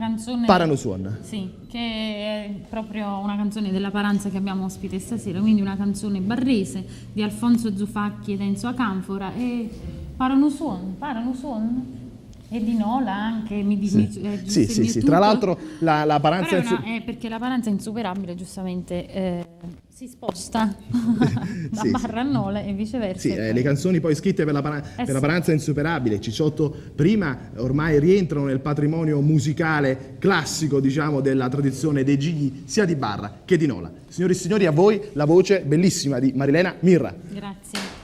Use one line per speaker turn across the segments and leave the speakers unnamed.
Canzone,
Parano Suon.
sì, che è proprio una canzone della Paranza che abbiamo ospite stasera, quindi una canzone barrese di Alfonso Zufacchi ed Enzo Acanfora e Parano Suon e di Nola anche, mi dici,
Sì. Tra l'altro la Paranza
perché la Paranza è insuperabile, giustamente si sposta da Barra a Nola e viceversa.
Sì, le canzoni poi scritte per la Paranza Insuperabile, Cicciotto prima, ormai rientrano nel patrimonio musicale classico, diciamo, della tradizione dei gigli sia di Barra che di Nola. Signori e signori, a voi la voce bellissima di Marilena Mirra.
Grazie.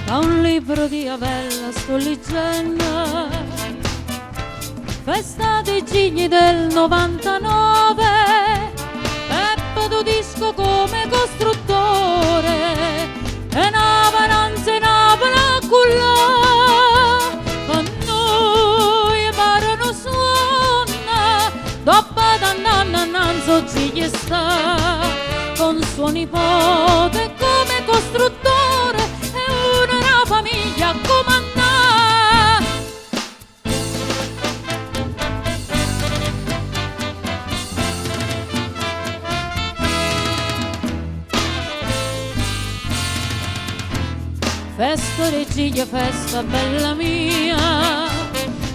Da un libro di Avella sto leggendo, festa dei Gigli del 99, Peppo do disco come costruttore, e una Paranza e una Palaculla, con noi Parano Suon, dopo d'annanzo Gigli sta, con suo nipote come costruttore, famiglia comandà. Festa regia, festa bella mia,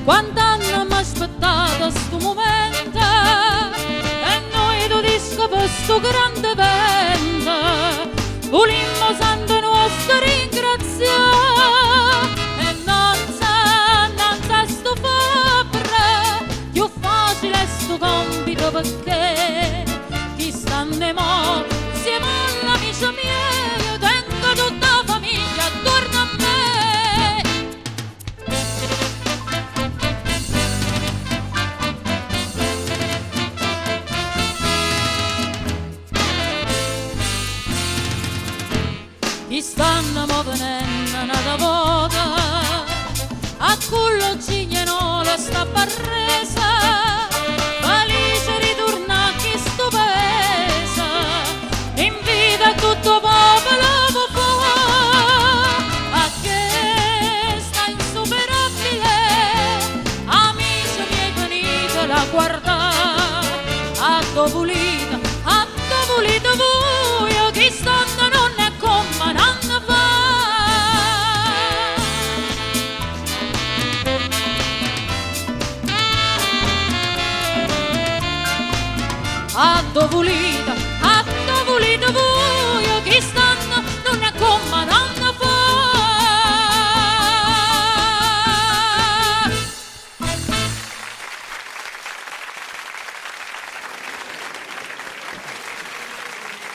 quant'anno mi aspettato sto momento, e noi do disco per sto grande evento, volimmo santo nostro ringraziare. Compito perché chi sta ne mo insieme all'amica mia, tengo tutta la famiglia attorno a me. Chi stanno mo venendo una volta a cullo cignenola sta barresa, tutto popolo a che sta insuperabile, amici miei venite la guardare, a dovulita voi, chi stanno non è come non fa. A dovulita